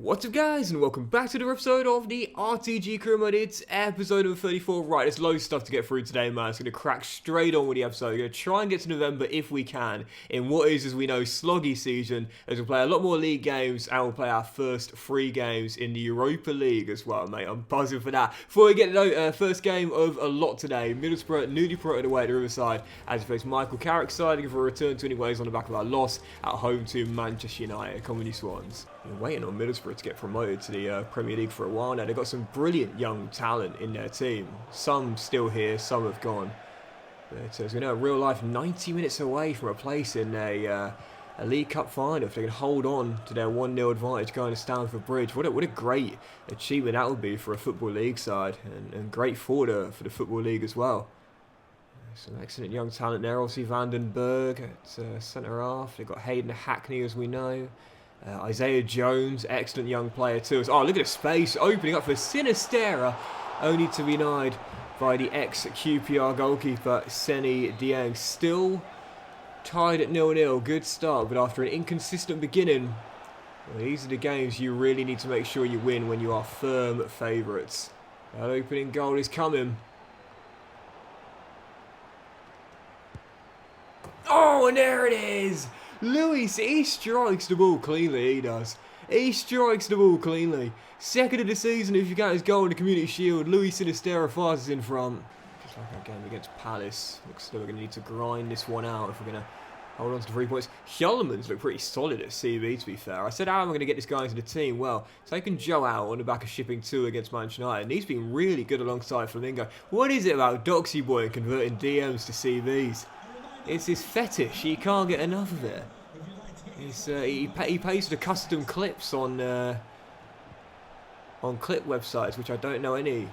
What's up guys, and welcome back to another episode of the RTG Career Mode. It's episode number 34. Right, there's loads of stuff to get through today, man. It's going to crack straight on with the episode. We're going to try and get to November if we can, in what is, as we know, sloggy season, as we'll play a lot more league games, and we'll play our first 3 games in the Europa League as well, mate. I'm buzzing for that. Before we get to the first game of a lot today, Middlesbrough newly promoted away at the Riverside, as we face Michael Carrick's side, looking for a return to anyways on the back of our loss at home to Manchester United. Come on, you Swans. Been waiting on Middlesbrough to get promoted to the Premier League for a while now. They've got some brilliant young talent in their team. Some still here, some have gone. But as we know, in real life, 90 minutes away from a place in a League Cup final. If they can hold on to their 1-0 advantage going to Stamford Bridge, what a great achievement that would be for a Football League side, and great for the Football League as well. Some excellent young talent there. Obviously, Vandenberg at centre-half. They've got Hayden Hackney, as we know. Isaiah Jones, excellent young player too. Oh, look at the space opening up for Sinistera, only to be denied by the ex-QPR goalkeeper, Seny Dieng. Still tied at 0-0. Good start, but after an inconsistent beginning, well, these are the games you really need to make sure you win when you are firm favourites. That opening goal is coming. Oh, and there it is! Luis, he strikes the ball cleanly, he does. He strikes the ball cleanly. Second of the season if you count his goal in the Community Shield. Luis Sinistera fires us in front. Just like our game against Palace. Looks like we're going to need to grind this one out if we're going to hold on to the 3 points. Hjulman's look pretty solid at CB, to be fair. I said, how am I going to get this guy into the team? Well, taking Joe out on the back of shipping 2 against Manchester United, and he's been really good alongside Flamingo. What is it about Doxy Boy and converting DMs to CVs? It's his fetish. He can't get enough of it. He pays for the custom clips on clip websites, which I don't know any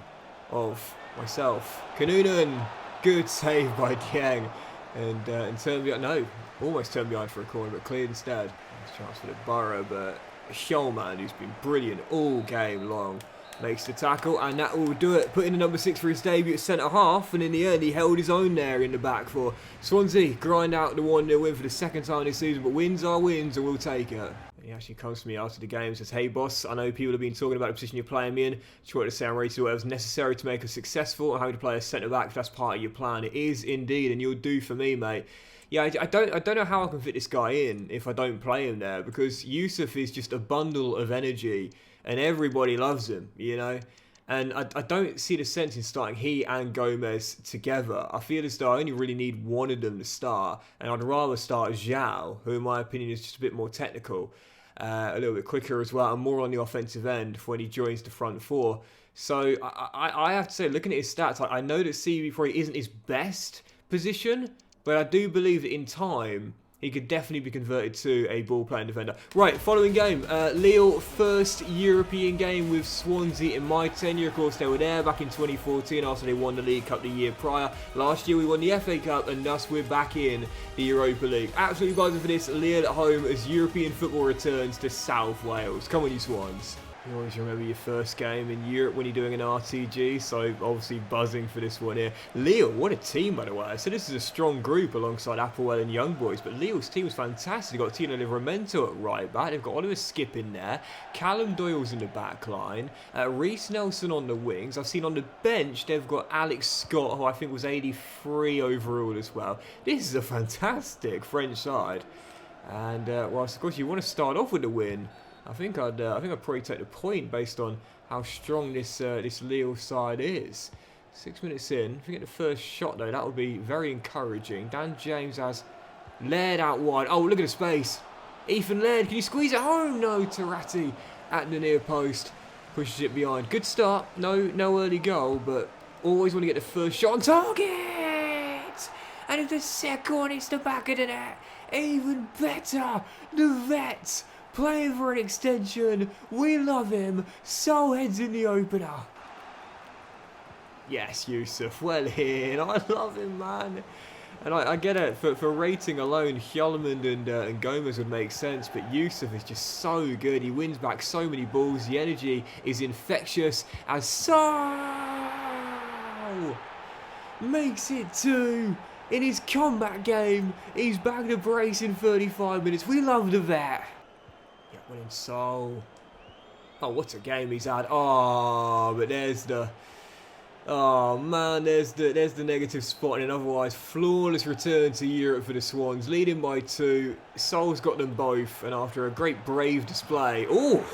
of myself. Kanunen, good save by Dieng, and turned behind. No, almost turned behind for a corner, but cleared instead. Nice chance for the Borough, but Hjulman, who's been brilliant all game long, makes the tackle, and that will do it. Put in the number 6 for his debut at centre-half, and in the end he held his own there in the back for Swansea. Grind out the 1-0 win for the second time this season, but wins are wins, and we'll take it. He actually comes to me after the game and says, hey boss, I know people have been talking about the position you're playing me in. Just wanted to say I'm ready to do whatever's necessary to make us successful. I'm happy to play a centre-back if that's part of your plan. It is indeed, and you'll do for me, mate. Yeah, I don't know how I can fit this guy in if I don't play him there, because Yusuf is just a bundle of energy, and everybody loves him, you know? And I don't see the sense in starting he and Gomez together. I feel as though I only really need one of them to start, and I'd rather start Zhao, who in my opinion is just a bit more technical, a little bit quicker as well, and more on the offensive end when he joins the front 4. So I have to say, looking at his stats, I know that CB probably isn't his best position, but I do believe that in time, he could definitely be converted to a ball-playing defender. Right, following game. Lille, first European game with Swansea in my tenure. Of course, they were there back in 2014 after they won the League Cup the year prior. Last year, we won the FA Cup, and thus we're back in the Europa League. Absolutely buzzing for this. Lille at home as European football returns to South Wales. Come on, you Swans. You always remember your first game in Europe when you're doing an RTG, so obviously buzzing for this one here. Lille, what a team, by the way. So this is a strong group alongside Applewell and Young Boys, but Lille's team is fantastic. They've got Tino Livramento at right back. They've got Oliver Skip in there. Callum Doyle's in the back line. Reece Nelson on the wings. I've seen on the bench, they've got Alex Scott, who I think was 83 overall as well. This is a fantastic French side. And, whilst, of course, you want to start off with the win, I think I'd probably take the point based on how strong this Lille side is. 6 minutes in, if we get the first shot though, that would be very encouraging. Dan James has Laird out wide. Oh, look at the space. Ethan Laird, can you squeeze it home? No, Tarati at the near post pushes it behind. Good start. No early goal, but always want to get the first shot on target. And if the second hits the back of the net, even better. The Vets playing for an extension. We love him. So heads in the opener. Yes, Yusuf. Well in. I love him, man. And I get it. For rating alone, Hjulman and Gomez would make sense. But Yusuf is just so good. He wins back so many balls. The energy is infectious. As so makes it 2. In his comeback game, he's back to brace in 35 minutes. We love the vet. Well in Sol. Oh, what a game he's had. Oh, but there's the... Oh man, there's the negative spot, and an otherwise flawless return to Europe for the Swans, leading by 2. Sol's got them both, and after a great brave display, oh,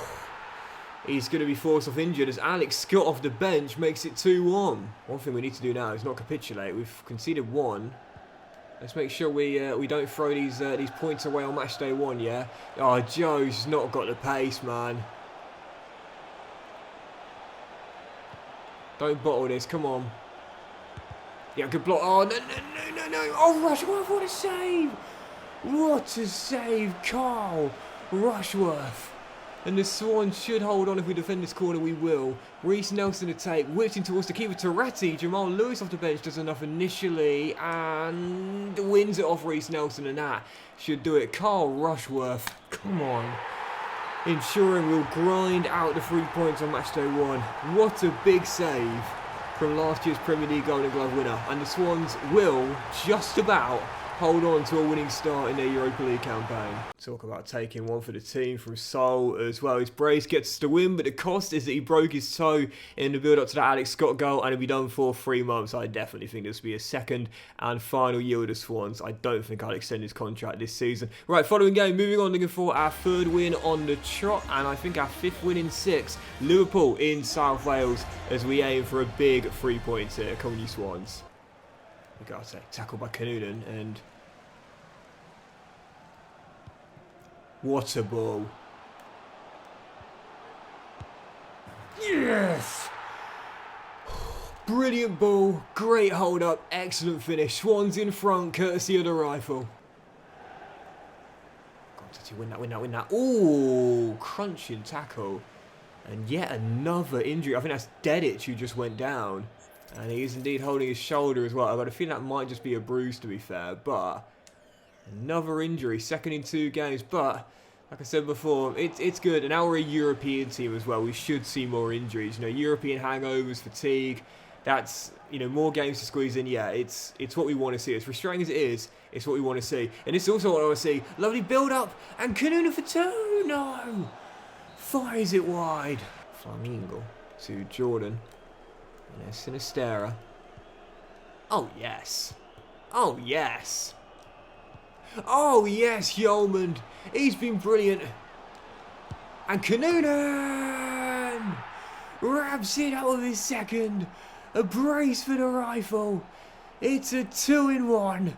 he's going to be forced off injured as Alex Scott off the bench makes it 2-1. One thing we need to do now is not capitulate. We've conceded 1. Let's make sure we don't throw these points away on match day 1. Yeah. Oh, Joe's not got the pace, man. Don't bottle this, come on. Yeah, good block. Oh, no. Oh, Rushworth, what a save. What a save, Carl Rushworth. And the Swans should hold on if we defend this corner, we will. Reece Nelson to take, whipping towards the keeper, Tourette. Jamal Lewis off the bench does enough initially and wins it off Reece Nelson, and that should do it. Carl Rushworth, come on. Ensuring we'll grind out the 3 points on match day 1. What a big save from last year's Premier League Golden Glove winner. And the Swans will just about hold on to a winning start in their Europa League campaign. Talk about taking one for the team from Sol as well. His brace gets us the win, but the cost is that he broke his toe in the build-up to that Alex Scott goal, and he'll be done for 3 months. I definitely think this will be a second and final year with the Swans. I don't think I'll extend his contract this season. Right, following game, moving on, looking for our 3rd win on the trot, and I think our 5th win in 6. Liverpool in South Wales as we aim for a big 3 points here. Come on, you Swans. We got to tackle by Canudan, and what a ball. Yes! Brilliant ball, great hold up, excellent finish. Swans in front, courtesy of the rifle. Win that. Ooh, crunching tackle. And yet another injury. I think that's Dedic who just went down. And he is indeed holding his shoulder as well. I've got a feeling that might just be a bruise, to be fair. But another injury, 2nd in 2 games. But like I said before, it's good. And now we're a European team as well. We should see more injuries. You know, European hangovers, fatigue. That's, you know, more games to squeeze in. Yeah, it's what we want to see. As frustrating as it is, it's what we want to see. And it's also what I want to see. Lovely build-up. And Canuna for 2. No. Fires it wide. Flamingo to Jordan. And there's Sinistera. Oh, yes. Oh, yes. Oh, yes, Yeoman. He's been brilliant. And Canudan wraps it out of his 2nd. A brace for the rifle. It's a 2-in-1.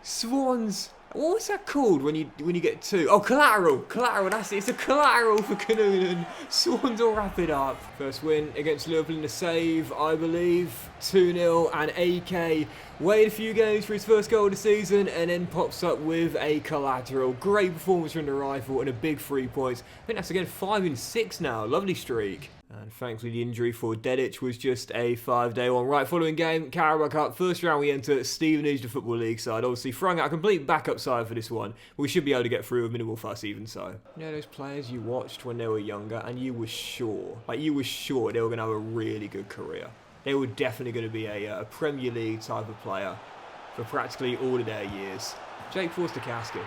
Swans. What was that called when you get 2? Oh, collateral. Collateral, that's it. It's a collateral for Canudan. Swans will wrap it up. First win against Liverpool in the save, I believe. 2-0, and AK waited a few games for his first goal of the season and then pops up with a collateral. Great performance from the rifle and a big 3 points. I think that's again 5 in 6 now. Lovely streak. And thankfully the injury for Dedic was just a 5-day one. Right, following game, Carabao Cup. First round we enter Stevenage, the Football League side. Obviously throwing out a complete backup side for this one. We should be able to get through with minimal fuss even so. You know those players you watched when they were younger and you were sure they were going to have a really good career. They were definitely going to be a Premier League type of player for practically all of their years. Jake Forster-Caskey.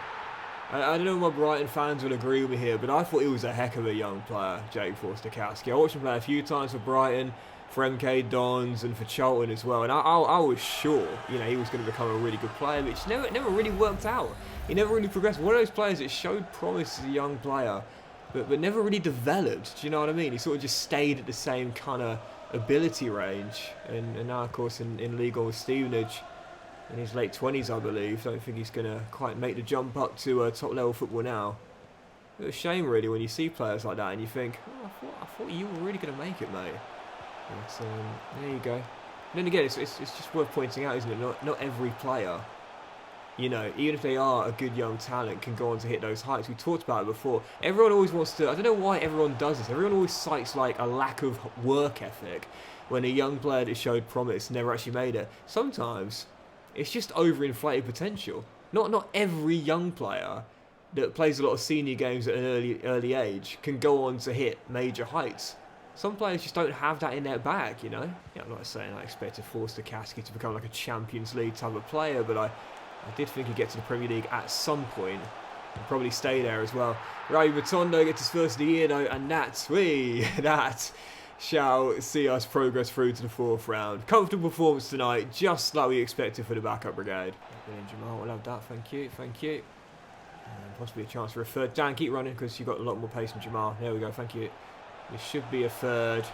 I don't know if my Brighton fans will agree with me here, but I thought he was a heck of a young player, Jake Forster-Caskey. I watched him play a few times for Brighton, for MK Dons, and for Charlton as well. And I was sure, you know, he was going to become a really good player, but it never really worked out. He never really progressed. One of those players that showed promise as a young player, but never really developed. Do you know what I mean? He sort of just stayed at the same kind of ability range. And now, of course, in League One with Stevenage, in his late 20s, I believe. Don't think he's going to quite make the jump up to top level football now. It's a shame, really, when you see players like that and you think, oh, I thought you were really going to make it, mate. But there you go. And then again, it's just worth pointing out, isn't it? Not every player, you know, even if they are a good young talent, can go on to hit those heights. We talked about it before. Everyone always wants to, I don't know why everyone does this. Everyone always cites like a lack of work ethic when a young player that showed promise never actually made it. Sometimes it's just overinflated potential. Not every young player that plays a lot of senior games at an early age can go on to hit major heights. Some players just don't have that in their bag, you know? Yeah, I'm not saying I expected Forster-Caskey to become like a Champions League type of player, but I did think he'd get to the Premier League at some point. He'll probably stay there as well. Ray Matondo gets his first of the year though, and that shall see us progress through to the 4th round. Comfortable performance tonight, just like we expected for the backup brigade. Brilliant, Jamal, we'll have that, thank you, thank you. And possibly a chance for a third. Dan, keep running because you've got a lot more pace than Jamal. There we go, thank you. There should be a third.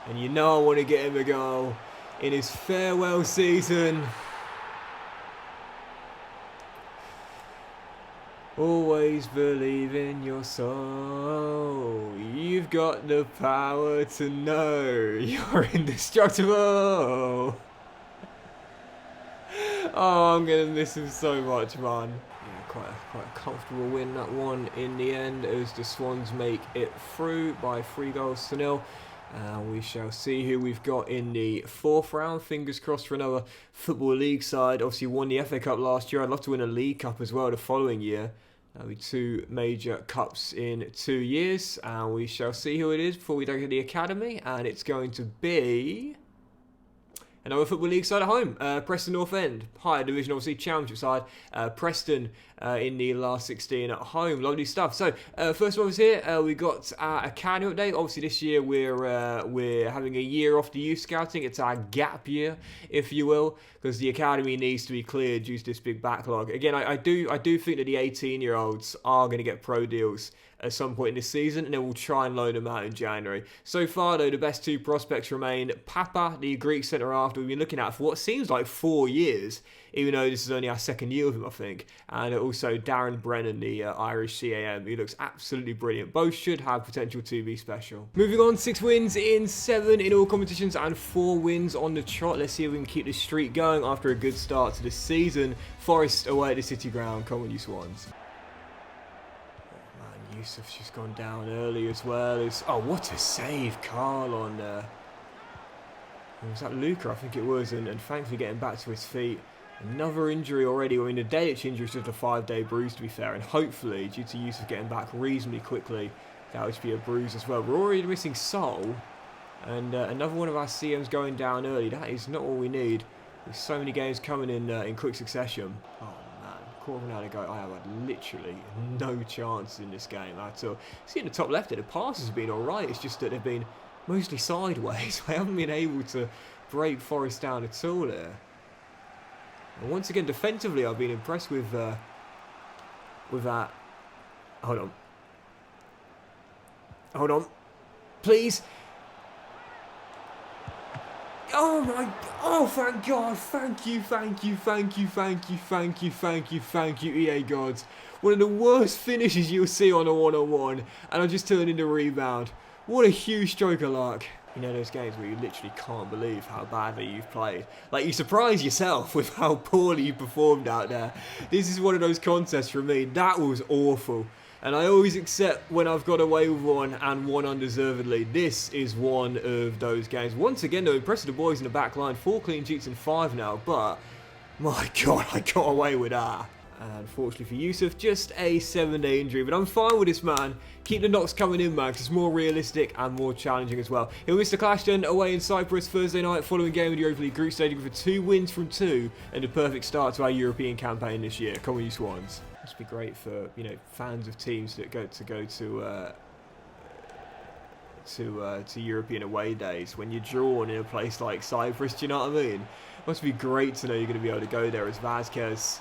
And you know I want to get him a goal in his farewell season. Always believe in your soul. You've got the power to know you're indestructible. Oh, I'm going to miss him so much, man. Yeah, quite a comfortable win, that one in the end, as the Swans make it through by 3-0. We shall see who we've got in the 4th round. Fingers crossed for another Football League side. Obviously won the FA Cup last year. I'd love to win a League Cup as well the following year. That'll be 2 major cups in 2 years. And we shall see who it is before we go to the academy. And it's going to be another Football League side at home. Preston North End, higher division, obviously Championship side. Preston in the last 16 at home. Lovely stuff. So first of all, here we got our academy update. Obviously this year we're having a year off the youth scouting. It's our gap year, if you will, because the academy needs to be cleared due to this big backlog. Again, I do think that the 18-year-olds are going to get pro deals at some point in this season, and then we'll try and loan them out in January. So far, though, the best 2 prospects remain Papa, the Greek centre-half, we've been looking at for what seems like 4 years, even though this is only our 2nd year with him, I think. And also Darren Brennan, the Irish CAM, who looks absolutely brilliant. Both should have potential to be special. Moving on, 6 wins in 7 in all competitions and 4 wins on the trot. Let's see if we can keep this streak going after a good start to the season. Forest away at the City Ground. Come on, you Swans. Yusuf's just gone down early as well. Oh, what a save, Carl, on was that Luca, I think it was, and thankfully getting back to his feet. Another injury already. I mean, the Dalic injury is just a 5-day bruise, to be fair, and hopefully, due to Yusuf getting back reasonably quickly, that would be a bruise as well. We're already missing Sol, and another one of our CMs going down early. That is not all we need. There's so many games coming in quick succession. Oh, quarter of an hour ago, I have had literally no chance in this game at all. See, in the top left, the passes have been alright. It's just that they've been mostly sideways. I haven't been able to break Forest down at all there. And once again, defensively, I've been impressed with that. Hold on. Please. Oh my, oh thank God, thank you, EA gods. One of the worst finishes you'll see on a one-on-one, and I just turned into rebound. What a huge stroke of luck. You know those games where you literally can't believe how badly you've played. Like, you surprise yourself with how poorly you performed out there. This is one of those contests for me. That was awful. And I always accept when I've got away with one and won undeservedly. This is one of those games. Once again, though, impressive the boys in the back line. 4 clean sheets in 5 now, but my God, I got away with that. And unfortunately for Yusuf, just a 7-day injury. But I'm fine with this, man. Keep the knocks coming in, man, because it's more realistic and more challenging as well. He'll miss the clash then away in Cyprus Thursday night, following game of the Europa League group stage for 2 wins from 2 and a perfect start to our European campaign this year. Come on, you Swans. Must be great for, you know, fans of teams that go to European away days when you're drawn in a place like Cyprus. Do you know what I mean? Must be great to know you're going to be able to go there as Vazquez,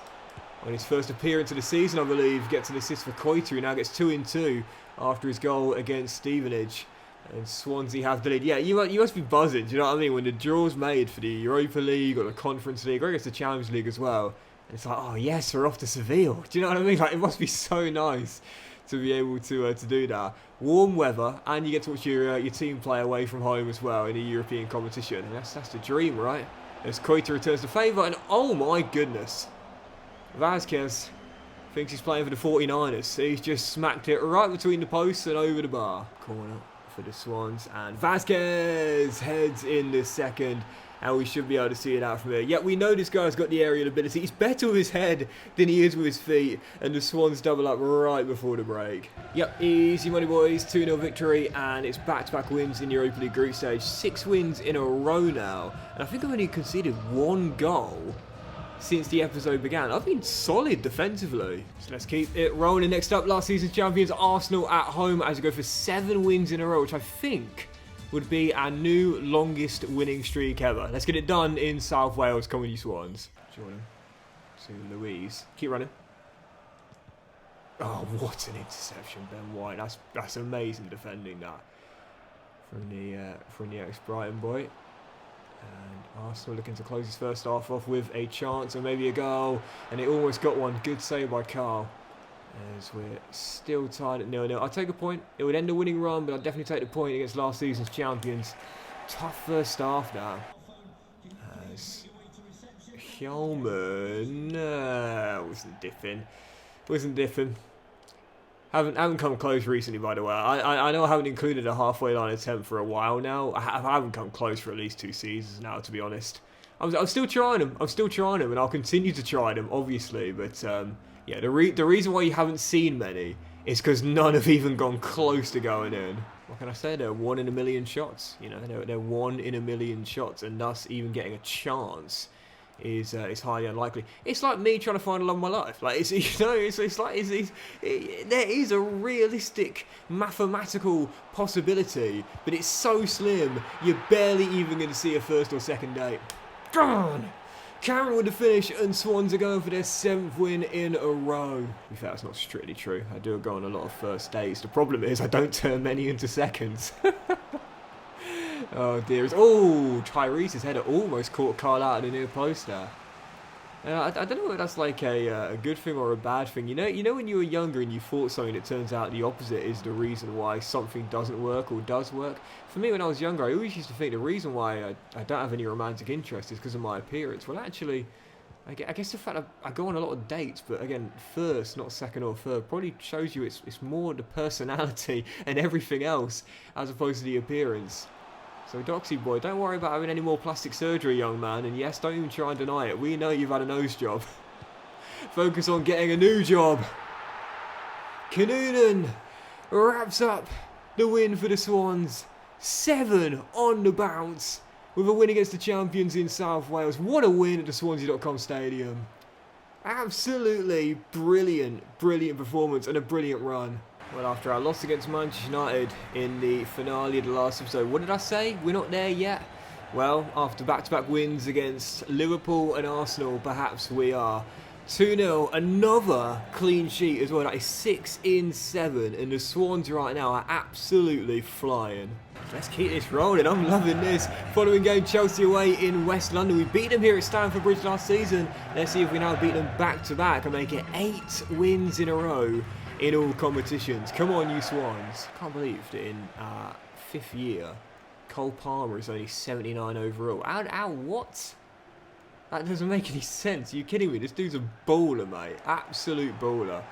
on his first appearance of the season, I believe, gets an assist for Koiter, who now gets 2 in 2 after his goal against Stevenage. And Swansea have the lead. Yeah, you must be buzzing, do you know what I mean? When the draw's made for the Europa League or the Conference League, or I guess the Champions League as well. And it's like, oh yes, we're off to Seville. Do you know what I mean? Like, it must be so nice to be able to do that. Warm weather, and you get to watch your team play away from home as well in a European competition. And that's the dream, right? As Koiter returns the favour, and oh my goodness, Vazquez thinks he's playing for the 49ers. He's just smacked it right between the posts and over the bar. Corner for the Swans, and Vazquez heads in the second. And we should be able to see it out from here. Yet we know this guy's got the aerial ability. He's better with his head than he is with his feet. And the Swans double up right before the break. Yep, easy money, boys. 2-0 victory. And it's back-to-back wins in the Europa League group stage. 6 wins in a row now. And I think I've only conceded 1 goal since the episode began. I've been solid defensively. So let's keep it rolling. Next up, last season's champions Arsenal at home as we go for 7 wins in a row, which I think would be our new longest winning streak ever. Let's get it done in South Wales. Come on, you Swans. Jordan to Louise. Keep running. Oh, what an interception, Ben White. That's amazing defending that from the ex-Brighton boy. And Arsenal looking to close his first half off with a chance and maybe a goal. And it almost got one. Good save by Carl. As we're still tied at 0-0. I'll take a point. It would end a winning run, but I'll definitely take the point against last season's champions. Tough first half now. As Hjelman wasn't diffing. Haven't come close recently, by the way. I know I haven't included a halfway line attempt for a while now. I haven't come close for at least 2 seasons now, to be honest. I'm still trying them. And I'll continue to try them, obviously. But yeah, the reason why you haven't seen many is because none have even gone close to going in. What can I say? They're 1 in a million shots. You know, they're 1 in a million shots, and thus even getting a chance is highly unlikely. It's like me trying to find a love of my life. Like there is a realistic mathematical possibility, but it's so slim you're barely even going to see a first or second date. Gone. Cameron with the finish, and Swans are going for their 7th win in a row. In fact, that's not strictly true. I do go on a lot of first dates. The problem is I don't turn many into seconds. Oh dear. Oh, Tyrese's header almost caught Carl out of the near post there. I don't know if that's like a good thing or a bad thing. You know when you were younger and you thought something, it turns out the opposite is the reason why something doesn't work or does work. For me, when I was younger, I always used to think the reason why I don't have any romantic interest is because of my appearance. Well, actually, I guess the fact I go on a lot of dates, but again, first, not second or third, probably shows you it's more the personality and everything else as opposed to the appearance. So Doxy boy, don't worry about having any more plastic surgery, young man, and yes, don't even try and deny it. We know you've had a nose job. Focus on getting a new job. Noonan wraps up the win for the Swans. 7 on the bounce with a win against the champions in South Wales. What a win at the Swansea.com stadium. Absolutely brilliant performance and a brilliant run. Well, after our loss against Manchester United in the finale of the last episode, what did I say? We're not there yet? Well, after back-to-back wins against Liverpool and Arsenal, perhaps we are. 2-0, another clean sheet as well. That is 6 in 7, and the Swans right now are absolutely flying. Let's keep this rolling. I'm loving this. Following game, Chelsea away in West London. We beat them here at Stamford Bridge last season. Let's see if we now beat them back-to-back and make it 8 wins in a row in all competitions. Come on, you Swans. Can't believe that in 5th year, Cole Palmer is only 79 overall. What? That doesn't make any sense. Are you kidding me? This dude's a baller, mate. Absolute baller.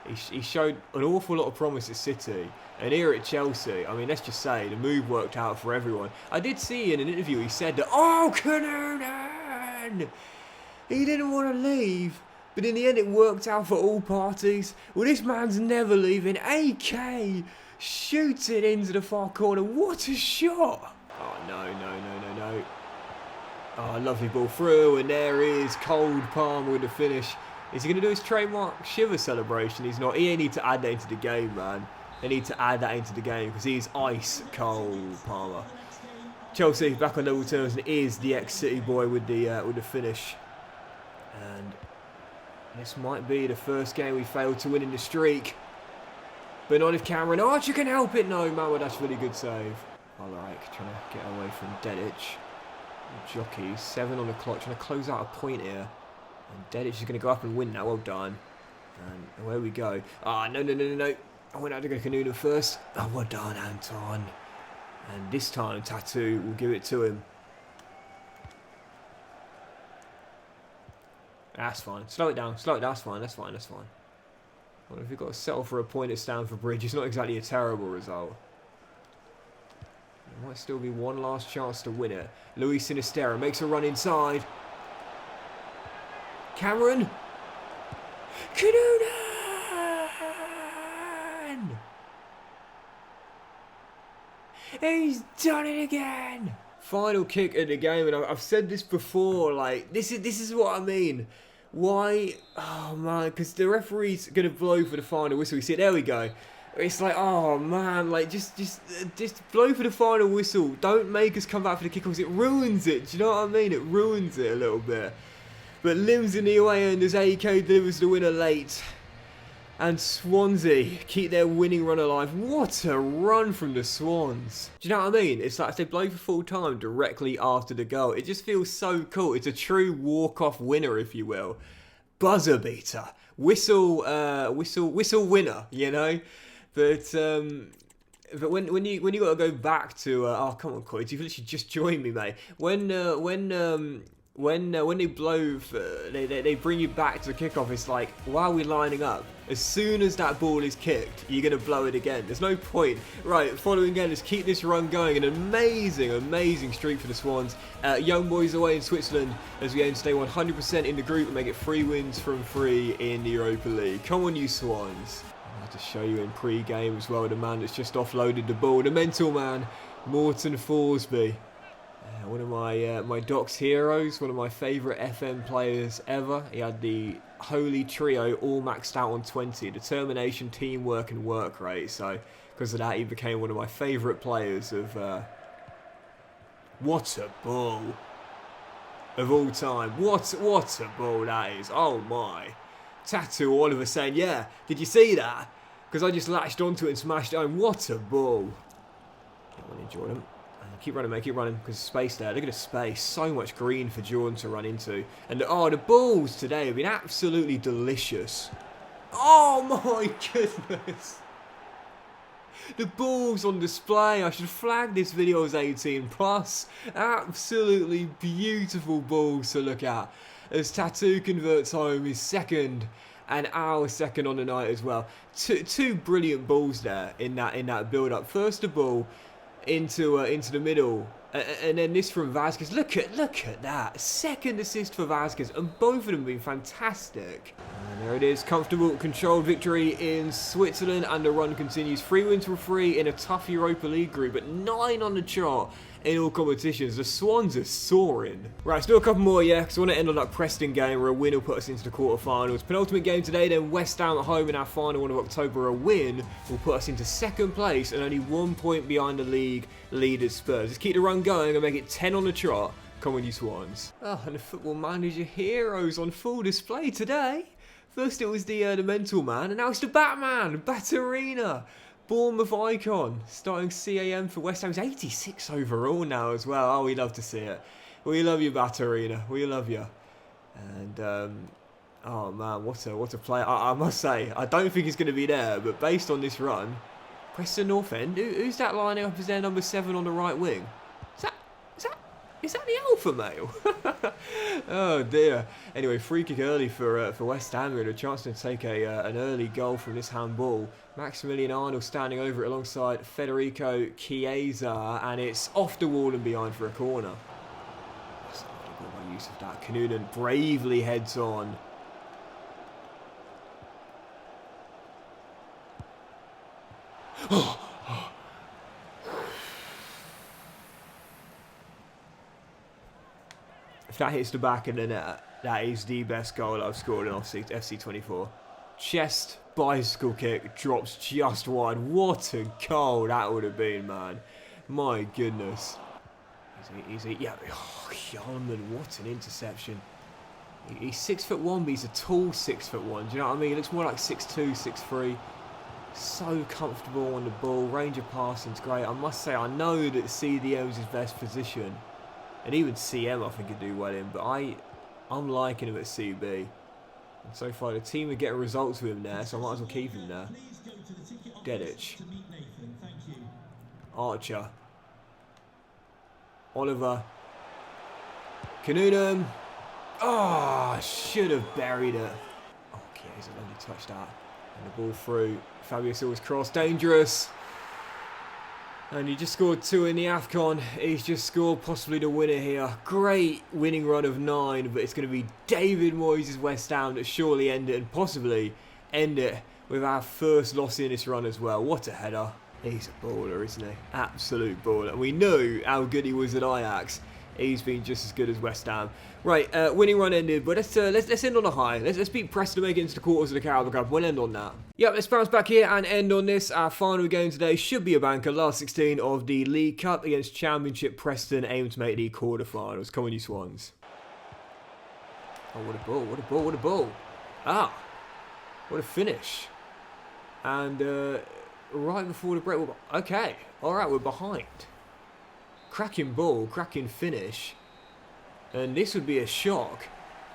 He showed an awful lot of promise at City. And here at Chelsea, I mean, let's just say, the move worked out for everyone. I did see in an interview, he said that, oh, Noonan! He didn't want to leave. But in the end, it worked out for all parties. Well, this man's never leaving. AK shoots it into the far corner. What a shot! Oh, no. Oh, lovely ball through. And there is Cole Palmer with the finish. Is he going to do his trademark Shiver celebration? He's not. He need to add that into the game, man. They need to add that into the game because he's ice Cole Palmer. Chelsea back on level terms and is the ex-City boy with the finish. And this might be the first game we failed to win in the streak. But not if Cameron Archer can help it. No, man, well, that's really good save. I like trying to get away from Dedic. Jockey, 7 on the clock, trying to close out a point here. And Dedic is going to go up and win now. Well done. And away we go. Ah, no. I went out to go Noonan first. Oh, well done, Anton. And this time, Tattoo will give it to him. That's fine. Slow it down. That's fine. Well, if you've got to settle for a point at Stamford Bridge, it's not exactly a terrible result. There might still be one last chance to win it. Luis Sinistera makes a run inside. Cameron. Noonan! He's done it again! Final kick of the game, and I've said this before, like, this is what I mean. Why? Oh, man, because the referee's going to blow for the final whistle. You see it, there we go. It's like, oh, man, like, just blow for the final whistle. Don't make us come back for the kick-offs. It ruins it, do you know what I mean? It ruins it a little bit. But Limbs in the away end as AK delivers the winner late. And Swansea keep their winning run alive. What a run from the Swans. Do you know what I mean? It's like they blow for full time directly after the goal. It just feels so cool. It's a true walk-off winner, if you will. Buzzer beater. Whistle winner, you know? But when you got to go back to... oh, come on, Coy. You've literally just joined me, mate. When they blow, they bring you back to the kickoff. It's like, why are we lining up? As soon as that ball is kicked, you're going to blow it again. There's no point. Right, following again, let's keep this run going. An amazing streak for the Swans. Young boys away in Switzerland as we aim to stay 100% in the group and make it 3 wins from 3 in the Europa League. Come on, you Swans. I'll have to show you in pre-game as well, the man that's just offloaded the ball. The mental man, Morton Forsby. One of my Docks heroes, one of my favourite FM players ever. He had the holy trio all maxed out on 20. Determination, teamwork and work rate. So because of that, he became one of my favourite players of... what a ball of all time. What a ball that is. Oh my. Tattoo Oliver saying, yeah, did you see that? Because I just latched onto it and smashed it home. What a ball. Come on in, Jordan. Keep running, mate, keep running, because space there. Look at the space. So much green for Jordan to run into. And, oh, the balls today have been absolutely delicious. Oh, my goodness. The balls on display. I should flag this video as 18 plus. Absolutely beautiful balls to look at. As Tattoo converts home his second and our second on the night as well. Two brilliant balls there in that build-up. First of all, into the middle, and then this from Vasquez. Look at that second assist for Vasquez, and both of them have been fantastic. And there it is, comfortable controlled victory in Switzerland, and the run continues. 3 wins for 3 in a tough Europa League group, but 9 on the chart in all competitions. The Swans are soaring. Right, let's do a couple more, yeah, because I want to end on that Preston game where a win will put us into the quarterfinals. Penultimate game today, then West Ham at home in our final one of October. A win will put us into 2nd place and only 1 point behind the league leaders Spurs. Let's keep the run going and make it 10 on the trot. Come on, you Swans. Oh, and the Football Manager heroes on full display today. First it was the mental man, and now it's the Batman, Batarina. Bournemouth icon, starting CAM for West Ham. He's 86 overall now as well. Oh, we love to see it. We love you, Batarina. We love you. And, oh man, what a player. I must say, I don't think he's going to be there, but based on this run, Preston North End, who's that lining up as their number 7 on the right wing? Is that the alpha male? Oh dear. Anyway, free kick early for West Ham. We had a chance to take an early goal from this handball. Maximilian Arnold standing over it alongside Federico Chiesa, and it's off the wall and behind for a corner. That's not a good use of that. Canudan bravely heads on. If that hits the back of the net, that is the best goal I've scored in FC24. Chest bicycle kick, drops just wide. What a goal that would have been, man. My goodness. Yeah. Oh, Yarman, what an interception. He's 6'1", but he's a tall 6'1". Do you know what I mean? He looks more like 6'2", 6'3". So comfortable on the ball. Range of passing's great. I must say, I know that CDM is his best position. And even CM I think could do well in, but I'm liking him at CB. And so far the team are getting results with him there, so I might as well keep him there. Dedic. Archer. Oliver. Canudan. Oh, should have buried it. Oh, Chiesa only touched that. And the ball through. Fabio Silva's cross. Dangerous. And he just scored 2 in the AFCON. He's just scored possibly the winner here. Great winning run of 9, but it's going to be David Moyes' West Ham that surely end it, and possibly end it with our first loss in this run as well. What a header. He's a baller, isn't he? Absolute baller. We knew how good he was at Ajax. He's been just as good as West Ham. Right, winning run ended, but let's end on a high. Let's beat Preston to make it into the quarters of the Carabao Cup. We'll end on that. Yep, let's bounce back here and end on this. Our final game today should be a banker. Last 16 of the League Cup against Championship Preston, aiming to make the quarterfinals. Come on, you Swans. Oh, what a ball, what a ball, what a ball. Ah, what a finish. And right before the break, okay, alright, we're behind. Cracking ball, cracking finish. And this would be a shock.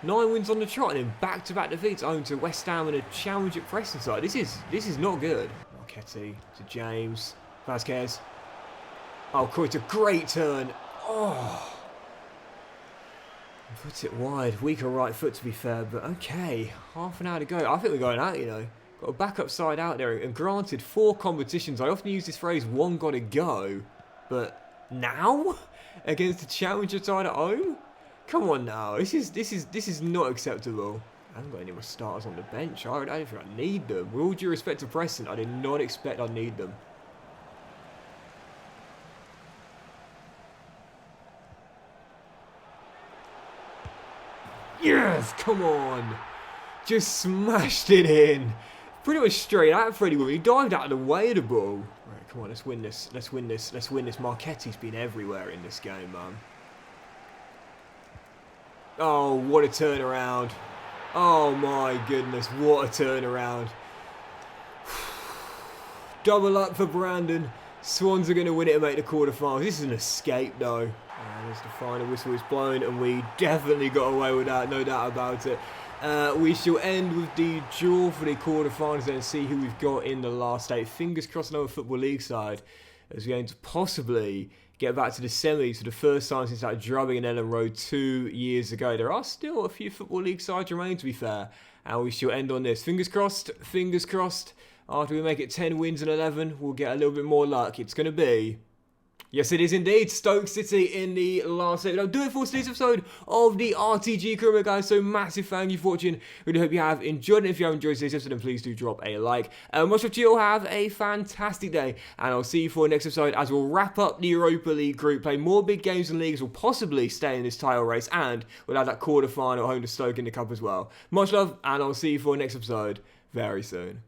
9 wins on the trot and then back-to-back defeats home to West Ham and a Championship Preston side. This is not good. Marchetti to James. Vasquez. Oh, cool, it's a great turn. Oh. Puts it wide. Weaker right foot to be fair, but okay. Half an hour to go. I think we're going out, you know. Got a backup side out there. And granted, 4 competitions. I often use this phrase, one got to go. But now? Against the Championship side at home? Come on now, this is not acceptable. I haven't got any more starters on the bench. I don't think I need them. With all due respect to Preston, I did not expect I'd need them. Yes, come on. Just smashed it in. Pretty much straight at Freddie Wood. He dived out of the way of the ball. Right, come on, let's win this. Let's win this. Let's win this. Marchetti's been everywhere in this game, man. Oh, what a turnaround. Oh my goodness, what a turnaround. Double up for Brandon. Swans are going to win it and make the quarterfinals. This is an escape though. And there's the final whistle is blown and we definitely got away with that, no doubt about it. We shall end with the draw for the quarterfinals and see who we've got in the last 8. Fingers crossed another Football League side as we're going to possibly get back to the semis for the first time since that drubbing in Ellen Road 2 years ago. There are still a few Football League sides remaining, to be fair. And we shall end on this. Fingers crossed, fingers crossed. After we make it 10 wins and 11, we'll get a little bit more luck. It's going to be... Yes, it is indeed. Stoke City in the last episode. I'll do it for today's episode of the RTG Career, guys. So massive thank you for watching. Really hope you have enjoyed it. If you have enjoyed today's episode, then please do drop a like. Much love to you all. Have a fantastic day. And I'll see you for the next episode as we'll wrap up the Europa League group, play more big games and leagues. We'll possibly stay in this title race. And we'll have that quarter-final home to Stoke in the Cup as well. Much love. And I'll see you for the next episode very soon.